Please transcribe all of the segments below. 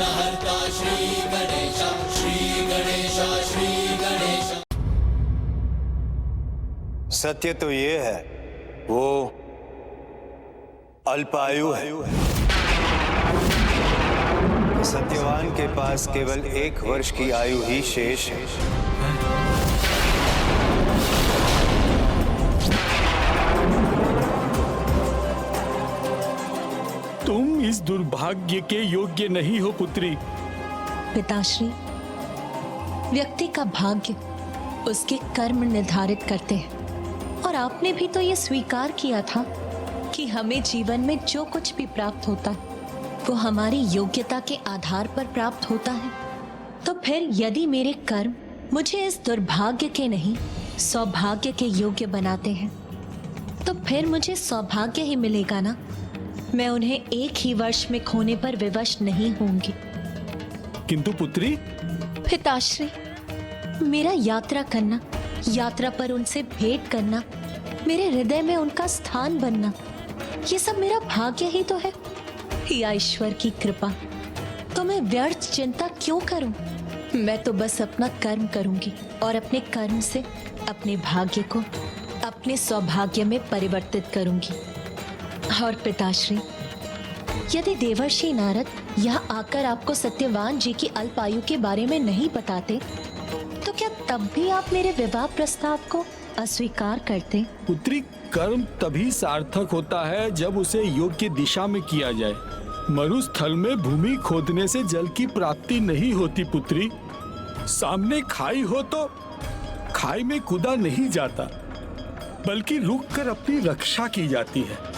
विघ्नहर्ता श्री गणेश, श्री गणेश, श्री गणेश। सत्य तो ये है, वो अल्पायु है। सत्यवान के पास केवल 1 वर्ष की आयु ही शेष है। तुम इस दुर्भाग्य के योग्य नहीं हो पुत्री। पिताश्री, व्यक्ति का भाग्य उसके कर्म निर्धारित करते हैं और आपने भी तो ये स्वीकार किया था कि हमें जीवन में जो कुछ भी प्राप्त होता है वो हमारी योग्यता के आधार पर प्राप्त होता है। तो फिर यदि मेरे कर्म मुझे इस दुर्भाग्य के नहीं सौभाग्य के योग्य बनाते हैं तो फिर मुझे सौभाग्य ही मिलेगा ना। मैं उन्हें 1 ही वर्ष में खोने पर विवश नहीं होंगी। किंतु पुत्री, पिताश्री, मेरा यात्रा करना, यात्रा पर उनसे भेंट करना, मेरे हृदय में उनका स्थान बनना, ये सब मेरा भाग्य ही तो है। या ईश्वर की कृपा, तो मैं व्यर्थ चिंता क्यों करूं? मैं तो बस अपना कर्म करूंगी और अपने कर्म से अपने भाग्य को अपने सौभाग्य में परिवर्तित करूंगी। और पिताश्री, यदि देवर्षि नारद यहाँ आकर आपको सत्यवान जी की अल्पायु के बारे में नहीं बताते तो क्या तब भी आप मेरे विवाह प्रस्ताव को अस्वीकार करते? पुत्री, कर्म तभी सार्थक होता है जब उसे योग्य दिशा में किया जाए। मरुस्थल में भूमि खोदने से जल की प्राप्ति नहीं होती पुत्री। सामने खाई हो तो खाई में कूदा नहीं जाता, बल्कि रुक कर अपनी रक्षा की जाती है।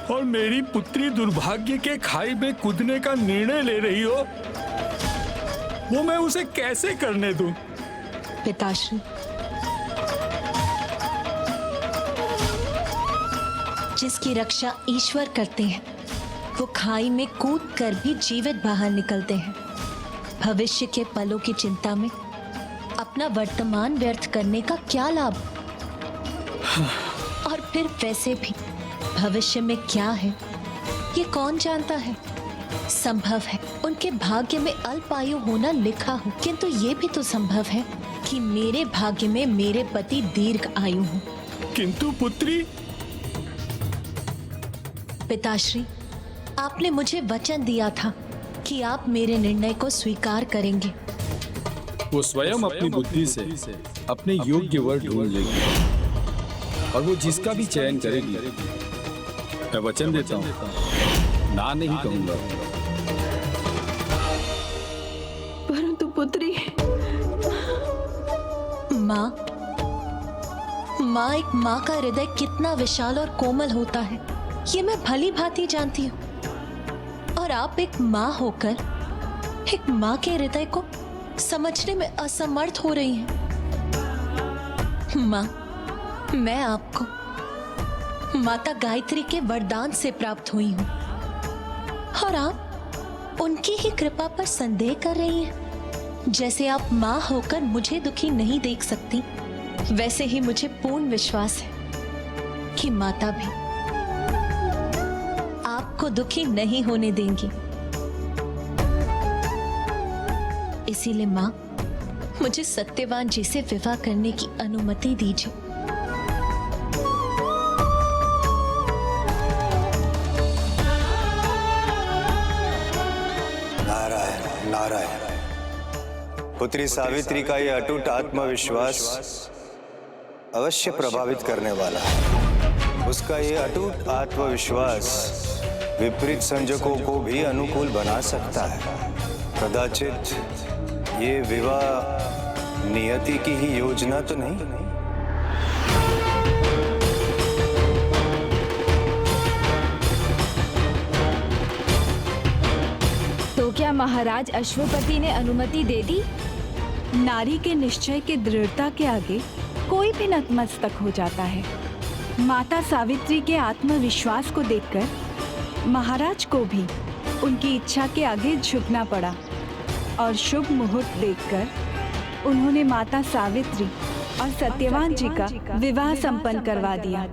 और मेरी पुत्री दुर्भाग्य के खाई में कूदने का निर्णय ले रही हो, वो मैं उसे कैसे करने दूं? पिताश्री, जिसकी रक्षा ईश्वर करते हैं वो खाई में कूद कर भी जीवित बाहर निकलते हैं। भविष्य के पलों की चिंता में अपना वर्तमान व्यर्थ करने का क्या लाभ? और फिर वैसे भी भविष्य में क्या है ये कौन जानता है? संभव है उनके भाग्य में अल्पायु होना लिखा हो, किंतु ये भी तो संभव है कि मेरे भाग्य में मेरे पति दीर्घ आयु हो। किंतु पुत्री, पिताश्री, आपने मुझे वचन दिया था कि आप मेरे निर्णय को स्वीकार करेंगे। वो स्वयं अपनी बुद्धि से अपने योग्य वर ढूंढ लेगी और वो जिसका भी चयन करेगी, मैं वचन देता हूँ, ना नहीं कहूंगा। परंतु पुत्री, माँ, एक माँ का हृदय कितना विशाल और कोमल होता है ये मैं भली भांति जानती हूँ। और आप एक माँ होकर एक माँ के हृदय को समझने में असमर्थ हो रही हैं। माँ, मैं आपको माता गायत्री के वरदान से प्राप्त हुई हूँ और आप उनकी ही कृपा पर संदेह कर रही हैं। जैसे आप माँ होकर मुझे दुखी नहीं देख सकती, वैसे ही मुझे पूर्ण विश्वास है कि माता भी आपको दुखी नहीं होने देंगी। इसीलिए माँ, मुझे सत्यवान जी से विवाह करने की अनुमति दीजिए। नारायण नारायण। पुत्री सावित्री का यह अटूट आत्मविश्वास अवश्य प्रभावित करने वाला है। उसका यह अटूट आत्मविश्वास विपरीत संजोगों को भी अनुकूल बना सकता है। कदाचित ये विवाह नियति की ही योजना तो नहीं? तो क्या महाराज अश्वपति ने अनुमति दे दी? नारी के निश्चय की दृढ़ता के आगे कोई भी नतमस्तक हो जाता है। माता सावित्री के आत्मविश्वास को देखकर महाराज को भी उनकी इच्छा के आगे झुकना पड़ा और शुभ मुहूर्त देखकर उन्होंने माता सावित्री और सत्यवान जी का विवाह संपन्न करवा दिया।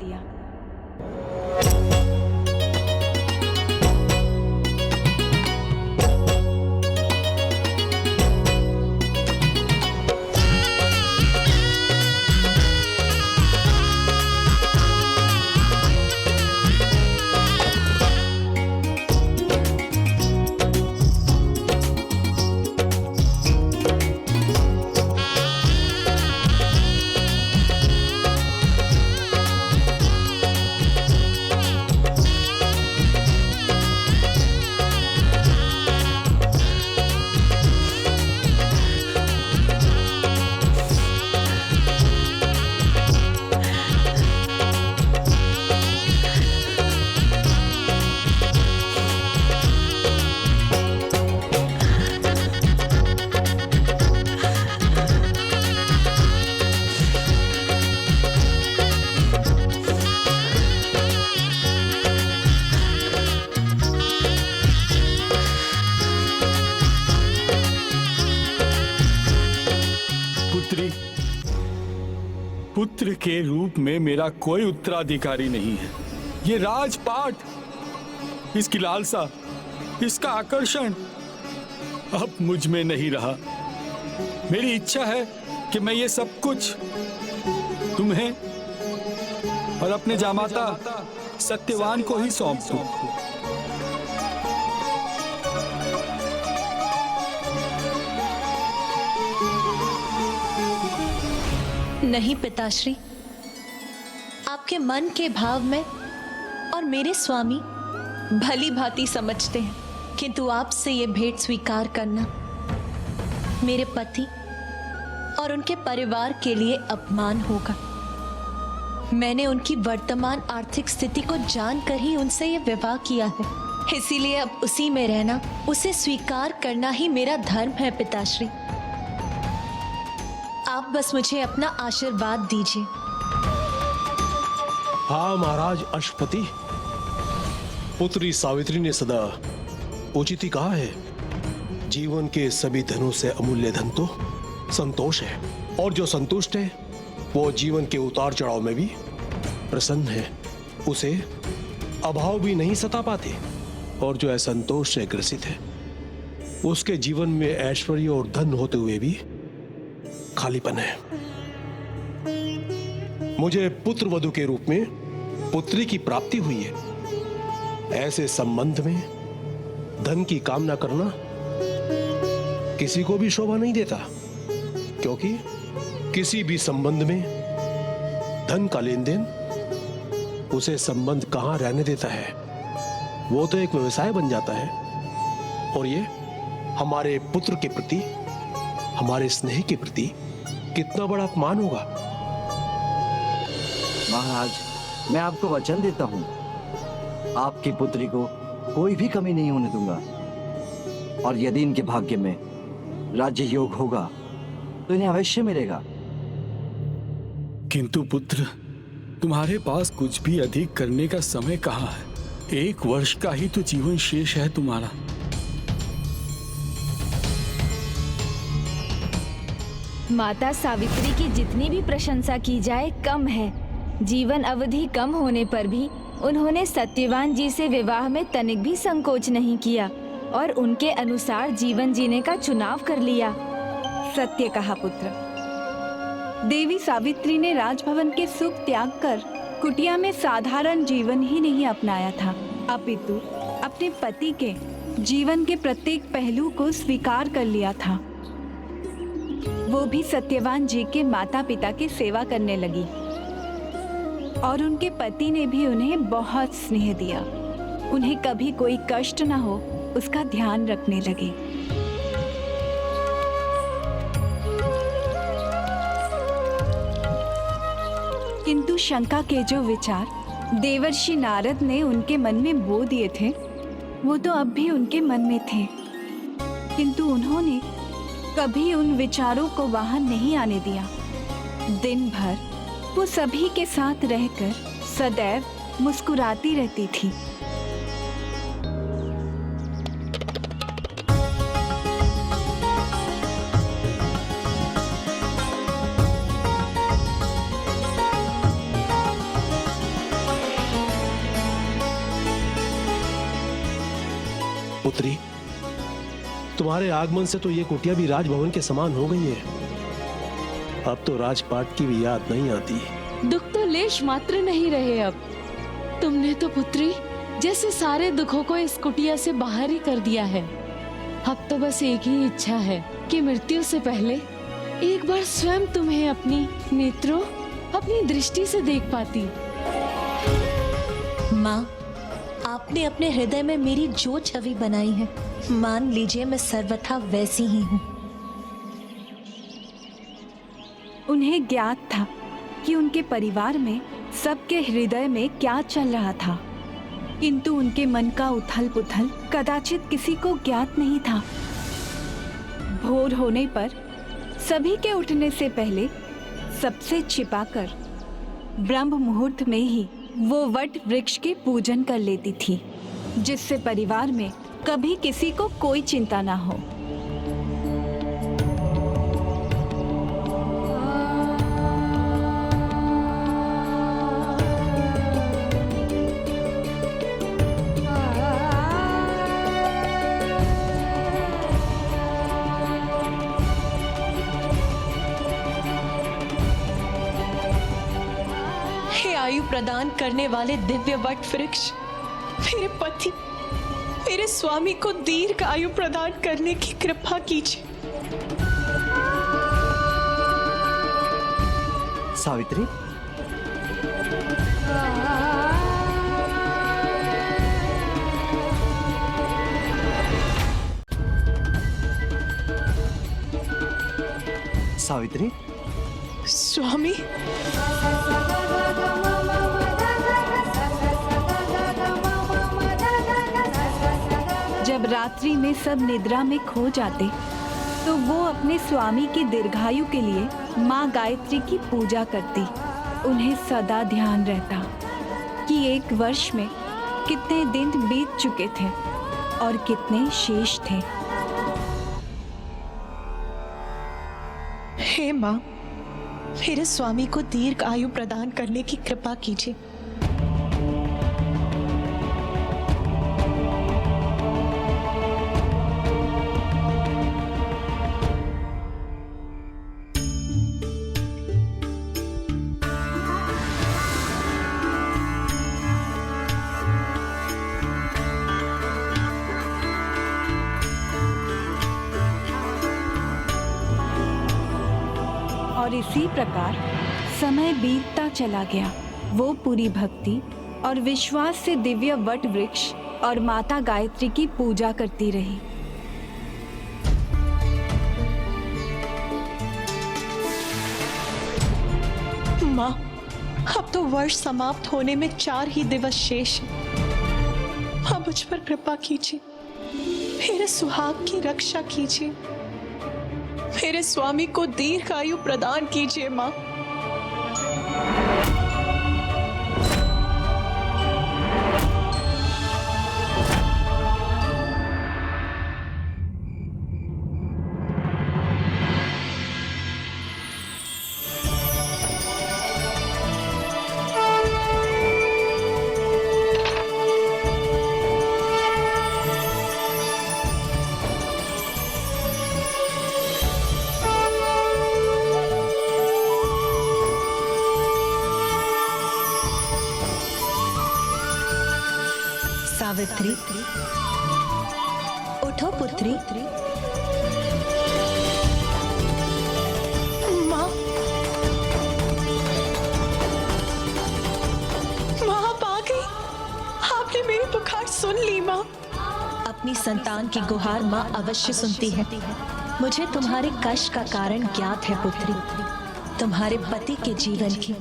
पुत्र के रूप में मेरा कोई उत्तराधिकारी नहीं है। ये राजपाट, इसकी लालसा, इसका आकर्षण अब मुझ में नहीं रहा। मेरी इच्छा है कि मैं ये सब कुछ तुम्हें और अपने जामाता सत्यवान को ही सौंप दूं। नहीं पिताश्री, आपके मन के भाव में और मेरे स्वामी भली भांति समझते हैं, किंतु आपसे ये भेंट स्वीकार करना मेरे पति और उनके परिवार के लिए अपमान होगा। मैंने उनकी वर्तमान आर्थिक स्थिति को जानकर ही उनसे ये विवाह किया है, इसीलिए अब उसी में रहना, उसे स्वीकार करना ही मेरा धर्म है पिताश्री। आप बस मुझे अपना आशीर्वाद दीजिए। हाँ महाराज अश्वपति, पुत्री सावित्री ने सदा उचित ही कहा है, जीवन के सभी धनों से अमूल्य धन तो संतोष है, और जो संतुष्ट है वो जीवन के उतार चढ़ाव में भी प्रसन्न है। उसे अभाव भी नहीं सता पाते, और जो असंतोष से ग्रसित है उसके जीवन में ऐश्वर्य और धन होते हुए भी खालीपन है। मुझे पुत्र वधु के रूप में पुत्री की प्राप्ति हुई है। ऐसे संबंध में धन की कामना करना किसी को भी शोभा नहीं देता, क्योंकि किसी भी संबंध में धन का लेन देन उसे संबंध कहां रहने देता है, वो तो एक व्यवसाय बन जाता है। और ये हमारे पुत्र के प्रति, हमारे स्नेह के प्रति कितना बड़ा अपमान होगा। महाराज, मैं आपको वचन देता हूं, आपकी पुत्री को कोई भी कमी नहीं होने दूंगा, और यदि इनके भाग्य में राज्य योग होगा तो इन्हें अवश्य मिलेगा। किंतु पुत्र, तुम्हारे पास कुछ भी अधिक करने का समय कहाँ है? 1 वर्ष का ही तो जीवन शेष है तुम्हारा। माता सावित्री की जितनी भी प्रशंसा की जाए कम है। जीवन अवधि कम होने पर भी उन्होंने सत्यवान जी से विवाह में तनिक भी संकोच नहीं किया और उनके अनुसार जीवन जीने का चुनाव कर लिया। सत्य कहा पुत्र। देवी सावित्री ने राजभवन के सुख त्याग कर कुटिया में साधारण जीवन ही नहीं अपनाया था, अपितु अपने पति के जीवन के प्रत्येक पहलू को स्वीकार कर लिया था। वो भी सत्यवान जी के माता पिता की सेवा करने लगी, और उनके पति ने भी उन्हें बहुत स्नेह दिया। उन्हें कभी कोई कष्ट न हो उसका ध्यान रखने लगे। किंतु शंका के जो विचार देवर्षि नारद ने उनके मन में बो दिए थे, वो तो अब भी उनके मन में थे, किंतु उन्होंने कभी उन विचारों को बाहर नहीं आने दिया। दिन भर वो सभी के साथ रहकर सदैव मुस्कुराती रहती थी। पुत्री, तुम्हारे आगमन से तो ये कुटिया भी राजभवन के समान हो गई है। अब तो राजपाट की भी याद नहीं आती। दुख तो लेश मात्र नहीं रहे अब। तुमने तो पुत्री जैसे सारे दुखों को इस कुटिया से बाहर ही कर दिया है। अब तो बस एक ही इच्छा है कि मृत्यु से पहले एक बार स्वयं तुम्हें अपनी नेत्रों, अपनी दृष्टि से देख पाती। माँ, आपने अपने हृदय में मेरी जो छवि बनाई है, मान लीजिए मैं सर्वथा वैसी ही हूँ। उन्हें ज्ञात था कि उनके परिवार में सबके हृदय में क्या चल रहा था, किंतु उनके मन का उथल पुथल कदाचित किसी को ज्ञात नहीं था। भोर होने पर सभी के उठने से पहले सबसे छिपाकर ब्रह्म मुहूर्त में ही वो वट वृक्ष के पूजन कर लेती थी, जिससे परिवार में कभी किसी को कोई चिंता ना हो। आयु प्रदान करने वाले दिव्य वट वृक्ष मेरे पति, मेरे स्वामी को दीर्घ आयु प्रदान करने की कृपा कीजिए। सावित्री, सावित्री, स्वामी, जब रात्रि में सब निद्रा में खो जाते तो वो अपने स्वामी की दीर्घायु के लिए माँ गायत्री की पूजा करती। उन्हें सदा ध्यान रहता कि एक वर्ष में कितने दिन बीत चुके थे और कितने शेष थे। हे माँ, मेरे स्वामी को दीर्घ आयु प्रदान करने की कृपा कीजिए। और इसी प्रकार समय बीतता चला गया। वो पूरी भक्ति और विश्वास से दिव्य वट वृक्ष और माता गायत्री की पूजा करती रही। माँ, अब तो वर्ष समाप्त होने में 4 ही दिवस शेष हैं। माँ, मुझ पर कृपा कीजिए, मेरे सुहाग की रक्षा कीजिए, मेरे स्वामी को दीर्घ आयु प्रदान कीजिए। माँ, सावित्री, उठो पुत्री। माँ, माँ आप आ गई। आपने मेरी पुकार सुन ली। माँ, अपनी संतान की गुहार माँ अवश्य सुनती है। मुझे तुम्हारे कष्ट का कारण ज्ञात है पुत्री। तुम्हारे पति के जीवन के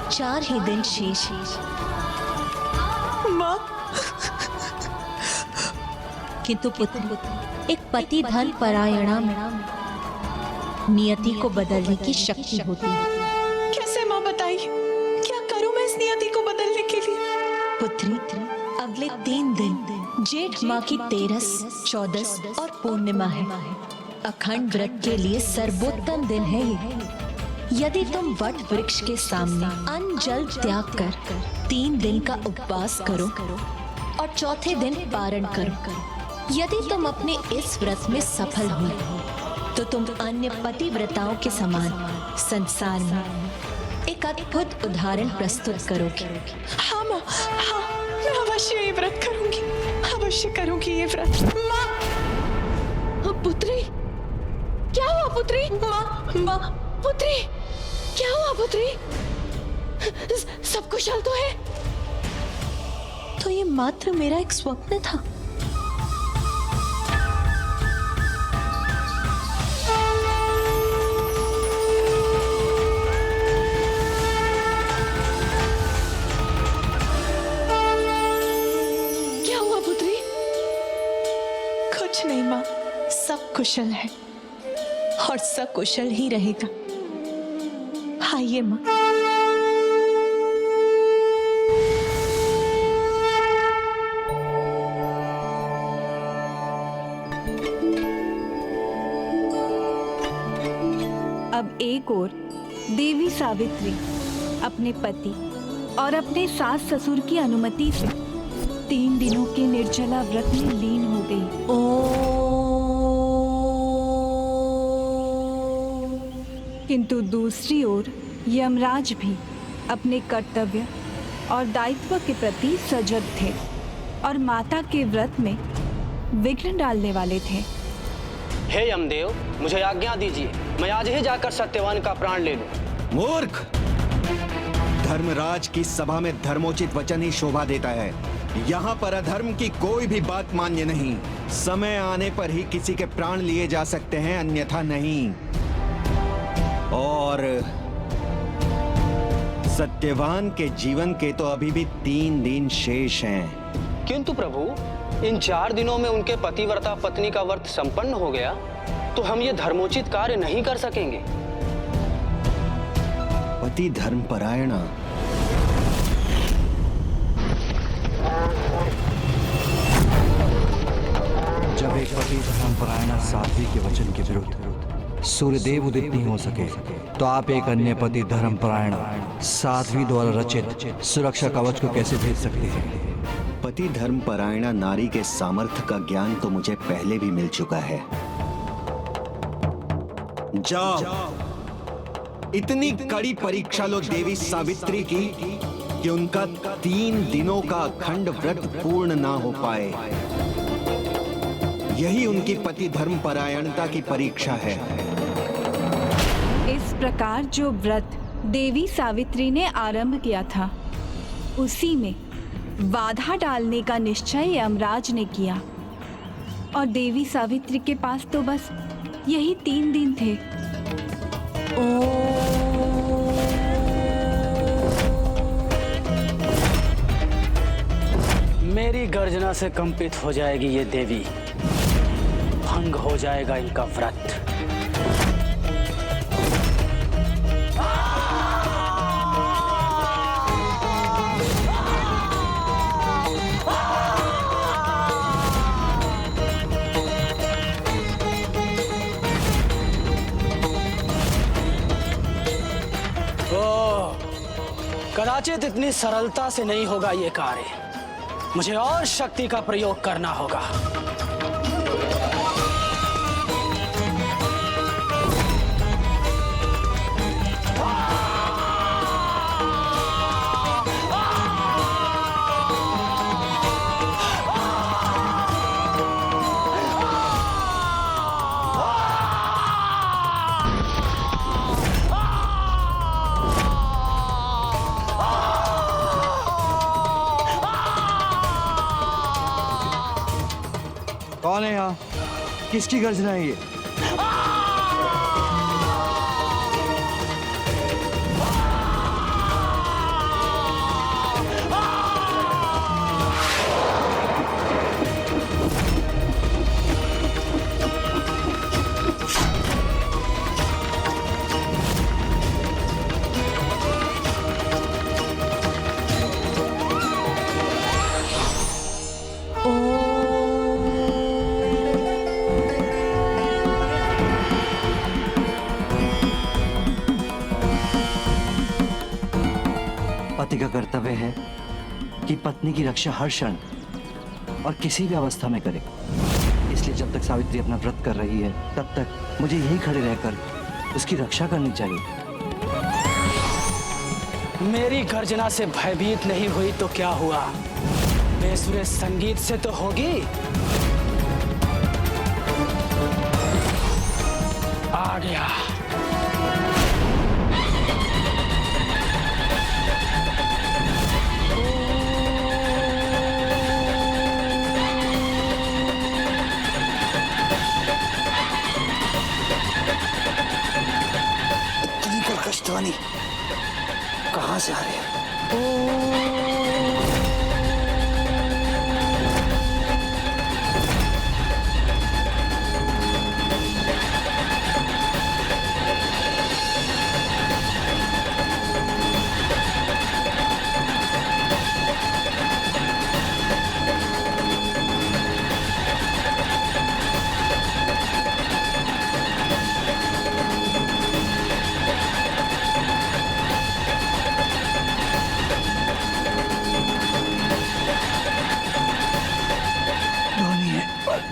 4 ही दिन शेष। माँ, किंतु पुत्री, एक पति धन परायणा में नियति को बदलने की शक्ति होती है। कैसे माँ बताइए, क्या करूं मैं इस नियति को बदलने के लिए? पुत्री, अगले 3 दिन जेठ माह की 13, 14 और पूर्णिमा है। अखंड व्रत के लिए सर्वोत्तम दिन है ये। यदि तुम वट वृक्ष के सामने अन्न जल त्याग कर 3 दिन का उपवास करो और चौथे दिन पारण करो, यदि तुम अपने इस व्रत में सफल हुई तो तुम अन्य पतिव्रताओं के समान संसार में एक अद्भुत उदाहरण प्रस्तुत करोगे। हाँ माँ, हाँ, मैं अवश्य ये व्रत करूंगी, अवश्य करूंगी ये व्रत। माँ, पुत्री, क्या हुआ पुत्री? माँ, माँ, पुत्री, क्या हुआ पुत्री? सब कुशल तो है? तो ये मात्र मेरा एक स्वप्न था। कुछ नहीं माँ, सब कुशल है और सब कुशल ही रहेगा। आइए माँ। अब एक ओर देवी सावित्री अपने पति और अपने सास ससुर की अनुमति से 3 दिनों के निर्जला व्रत में लीन हो गई। किंतु दूसरी ओर यमराज भी अपने कर्तव्य और दायित्व के प्रति सजग थे और माता के व्रत में विघ्न डालने वाले थे। हे यमदेव, मुझे आज्ञा दीजिए, मैं आज ही जाकर सत्यवान का प्राण ले लूं। मूर्ख! धर्मराज की सभा में धर्मोचित वचन ही शोभा देता है। यहाँ पर अधर्म की कोई भी बात मान्य नहीं। समय आने पर ही किसी के प्राण लिए जा सकते हैं, अन्यथा नहीं। और सत्यवान के जीवन के तो अभी भी 3 दिन शेष हैं। किंतु प्रभु, इन 4 दिनों में उनके पतिव्रता पत्नी का व्रत संपन्न हो गया तो हम ये धर्मोचित कार्य नहीं कर सकेंगे। पति धर्मपरायणा। जब एक पति धर्मपरायणा साध्वी के वचन के विरुद्ध सूर्यदेव उदित नहीं हो सके, तो आप एक अन्य पति धर्मपरायणा साध्वी द्वारा रचित सुरक्षा कवच को कैसे भेज सकते हैं? पति धर्मपरायणा नारी के सामर्थ्य का ज्ञान तो मुझे पहले भी मिल चुका है। जाओ, इतनी कड़ी परीक्षा लो देवी सावित्री की कि उनका 3 दिनों का अखंड व्रत पूर्ण ना हो पाए। यही उनकी पति धर्मपरायणता की परीक्षा है। इस प्रकार जो व्रत देवी सावित्री ने आरंभ किया था, उसी में बाधा डालने का निश्चय यमराज ने किया और देवी सावित्री के पास तो बस यही 3 दिन थे। मेरी गर्जना से कंपित हो जाएगी ये देवी, भंग हो जाएगा इनका व्रत। कदाचित इतनी सरलता से नहीं होगा ये कार्य, मुझे और शक्ति का प्रयोग करना होगा। कौन है यहाँ? किसकी गर्जना है ये? पति का कर्तव्य है कि पत्नी की रक्षा हर क्षण और किसी भी अवस्था में करे। इसलिए जब तक सावित्री अपना व्रत कर रही है, तब तक मुझे यहीं खड़े रहकर उसकी रक्षा करनी चाहिए। मेरी गर्जना से भयभीत नहीं हुई तो क्या हुआ, बेसुरे संगीत से तो होगी। आ गया। कष्टवानी कहां से आ रहे हैं?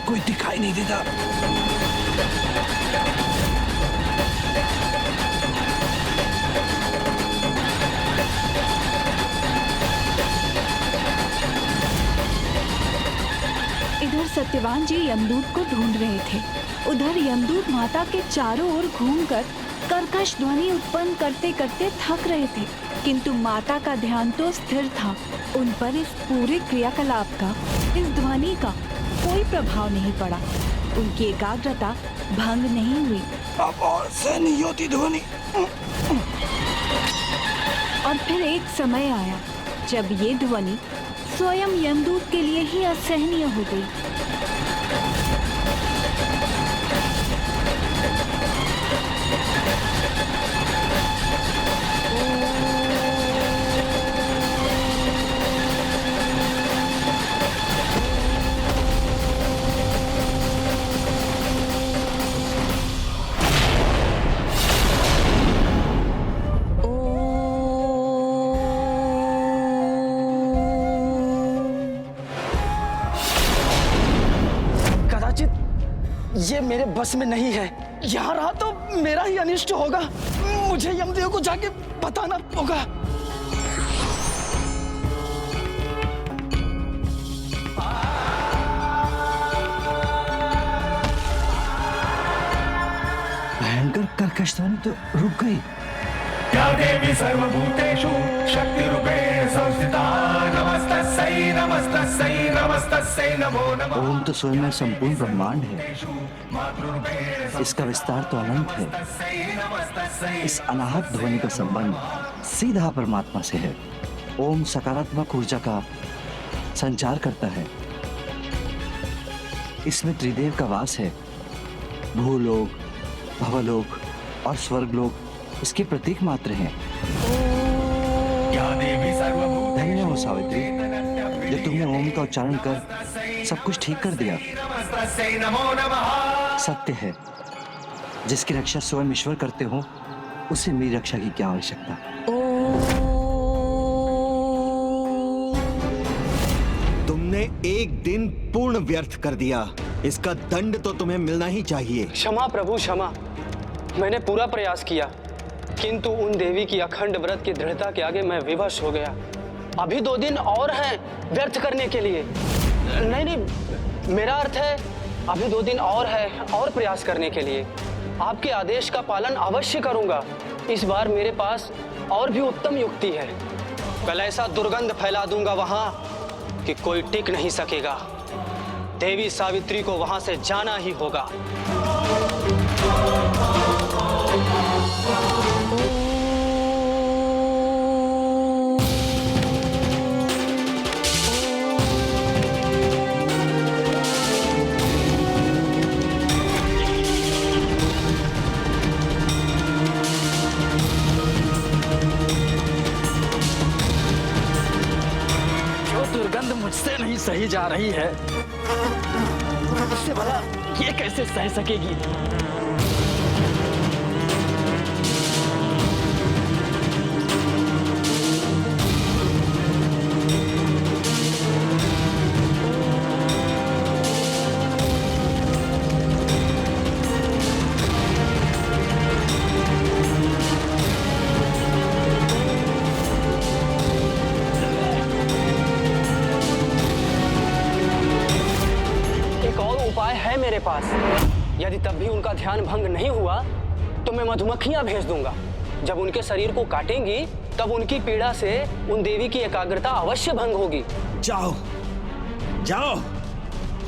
कोई दिखाई नहीं देता। सत्यवान जी यमदूत को ढूंढ रहे थे। उधर यमदूत माता के चारों ओर घूमकर कर्कश ध्वनि उत्पन्न करते करते थक रहे थे, किंतु माता का ध्यान तो स्थिर था। उन पर इस पूरे क्रियाकलाप का, इस ध्वनि का कोई प्रभाव नहीं पड़ा। उनकी एकाग्रता भंग नहीं हुई। अब और से नहीं होती ध्वनि। और फिर एक समय आया जब ये ध्वनि स्वयं यमदूत के लिए ही असहनीय हो गई। ये मेरे बस में नहीं है। यहाँ रहा तो मेरा ही अनिष्ट होगा। मुझे यमदेव को जाके बताना होगा। भयंकर कर्कश ध्वनि तो रुक गई। या देवी सर्वभूतेषु शक्तिरूपेण संस्थिता नमस्तस्यै नमस्तस्यै नमस्तस्यै नमो नमः। ओम तो स्वयं में संपूर्ण ब्रह्मांड है। इसका विस्तार तो अनंत है। इस अनाहत ध्वनि का संबंध सीधा परमात्मा से है। ओम सकारात्मक ऊर्जा का संचार करता है। इसमें त्रिदेव का वास है। भूलोक, भवलोक और स्वर्गलोक इसके प्रतीक मात्र हैं। धन्य हो सावित्री, जो तुमने ओम का उच्चारण कर सब कुछ ठीक कर दिया। सत्य है, जिसकी रक्षा स्वयं ईश्वर करते हो, उसे मेरी रक्षा की क्या आवश्यकता। तुमने एक दिन पूर्ण व्यर्थ कर दिया। इसका दंड तो तुम्हें मिलना ही चाहिए। क्षमा प्रभु क्षमा। मैंने पूरा प्रयास किया, किंतु उन देवी की अखंड व्रत की दृढ़ता के आगे मैं विवश हो गया। अभी 2 दिन और हैं व्यर्थ करने के लिए। नहीं, मेरा अर्थ है अभी 2 दिन और है और प्रयास करने के लिए। आपके आदेश का पालन अवश्य करूंगा। इस बार मेरे पास और भी उत्तम युक्ति है। कल ऐसा दुर्गंध फैला दूंगा वहां कि कोई टिक नहीं सकेगा। देवी सावित्री को वहां से जाना ही होगा। दुर्गंध मुझसे नहीं सही जा रही है, उससे भला ये कैसे सह सकेगी। मेरे पास यदि तब भी उनका ध्यान भंग नहीं हुआ तो मैं मधुमक्खियां भेज दूंगा। जब उनके शरीर को काटेंगी तब उनकी पीड़ा से उन देवी की एकाग्रता अवश्य भंग होगी। जाओ जाओ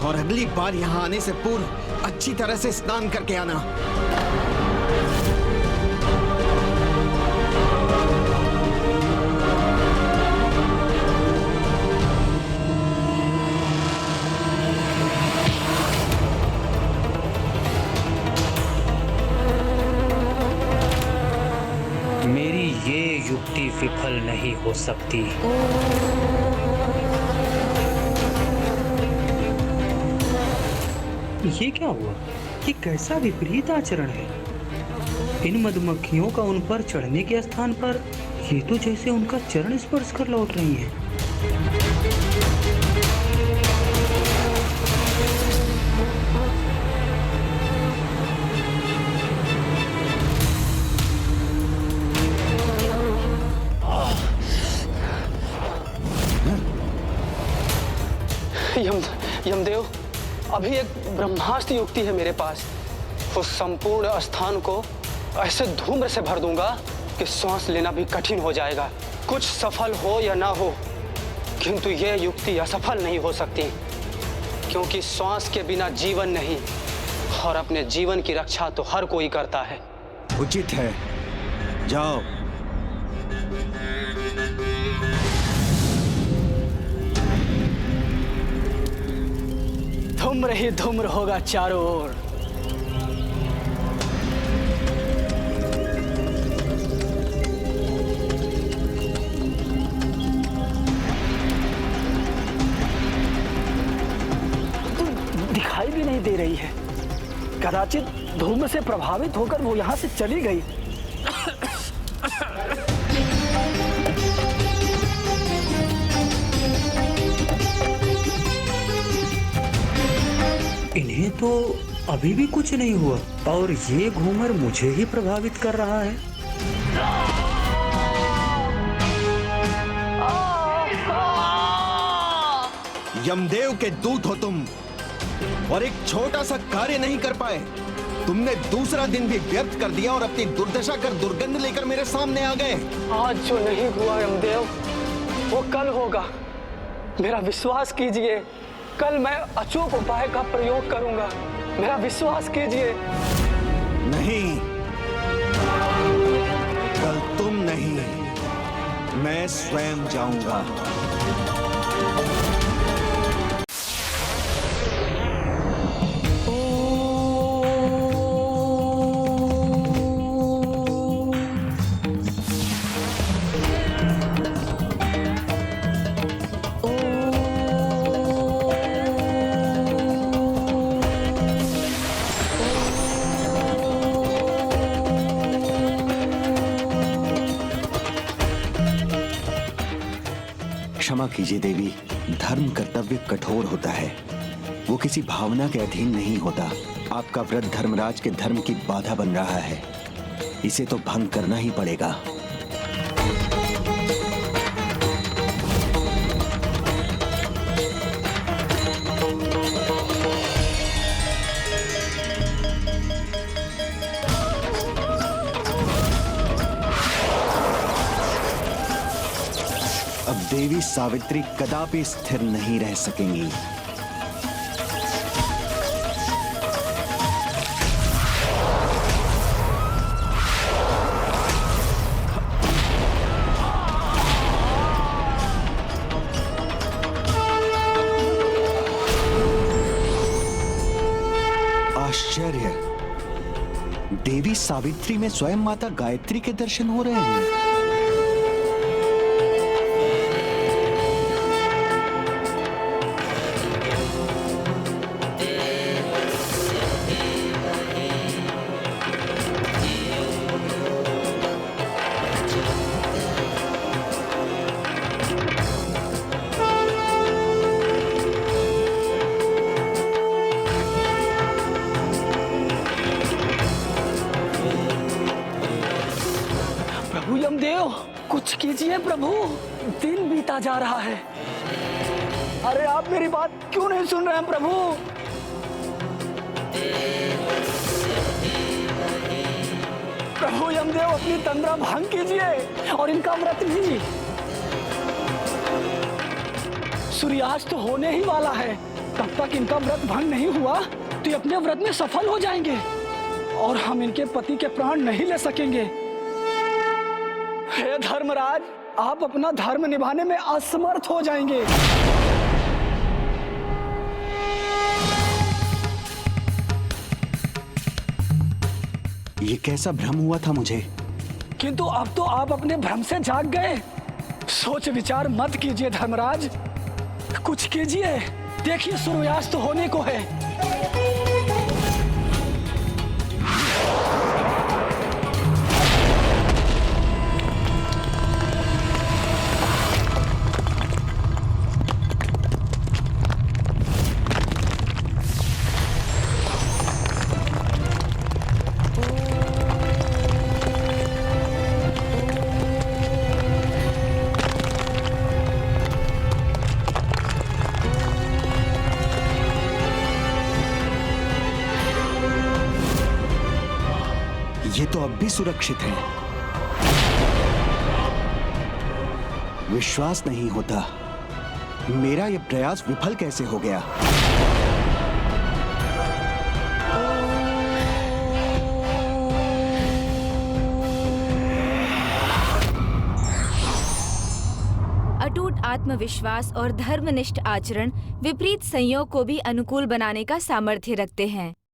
और अगली बार यहाँ आने से पूर्व अच्छी तरह से स्नान करके आना। मेरी ये युक्ति विफल नहीं हो सकती। ये क्या हुआ? ये कैसा विपरीत आचरण है? इन मधुमक्खियों का उन पर चढ़ने के स्थान पर ये तो जैसे उनका चरण स्पर्श कर लौट रही हैं। यमदेव, अभी एक ब्रह्मास्त्र युक्ति है मेरे पास। उस संपूर्ण स्थान को ऐसे धूम्र से भर दूंगा कि सांस लेना भी कठिन हो जाएगा। कुछ सफल हो या ना हो, किंतु यह युक्ति असफल नहीं हो सकती, क्योंकि सांस के बिना जीवन नहीं, और अपने जीवन की रक्षा तो हर कोई करता है। उचित है, जाओ। धूम्र ही धूम्र होगा चारों ओर। दिखाई भी नहीं दे रही है। कदाचित धूम से प्रभावित होकर वो यहाँ से चली गई। इन्हें तो अभी भी कुछ नहीं हुआ और ये घूमर मुझे ही प्रभावित कर रहा है। यमदेव के दूत हो तुम, और एक छोटा सा कार्य नहीं कर पाए। तुमने दूसरा दिन भी व्यर्थ कर दिया और अपनी दुर्दशा कर दुर्गंध लेकर मेरे सामने आ गए। आज जो नहीं हुआ यमदेव, वो कल होगा। मेरा विश्वास कीजिए, कल मैं अचूक उपाय का प्रयोग करूंगा। मेरा विश्वास कीजिए। नहीं, कल तुम नहीं, मैं स्वयं जाऊंगा। क्षमा कीजिए देवी, धर्म कर्तव्य कठोर होता है, वो किसी भावना के अधीन नहीं होता। आपका व्रत धर्मराज के धर्म की बाधा बन रहा है, इसे तो भंग करना ही पड़ेगा। अब देवी सावित्री कदापि स्थिर नहीं रह सकेंगी। आश्चर्य, देवी सावित्री में स्वयं माता गायत्री के दर्शन हो रहे हैं। यमदेव, कुछ कीजिए प्रभु, दिन बीता जा रहा है। अरे आप मेरी बात क्यों नहीं सुन रहे हैं प्रभु? प्रभु यमदेव, अपनी तंद्रा भंग कीजिए और इनका व्रत भी। सूर्यास्त होने ही वाला है, तब तक इनका व्रत भंग नहीं हुआ तो ये अपने व्रत में सफल हो जाएंगे और हम इनके पति के प्राण नहीं ले सकेंगे। हे धर्मराज, आप अपना धर्म निभाने में असमर्थ हो जाएंगे। ये कैसा भ्रम हुआ था मुझे? किंतु अब तो आप अपने भ्रम से जाग गए। सोच विचार मत कीजिए धर्मराज, कुछ कीजिए। देखिए सूर्यास्त होने को है। ये तो अब भी सुरक्षित है। विश्वास नहीं होता, मेरा ये प्रयास विफल कैसे हो गया। अटूट आत्मविश्वास और धर्मनिष्ठ आचरण विपरीत संयोग को भी अनुकूल बनाने का सामर्थ्य रखते हैं।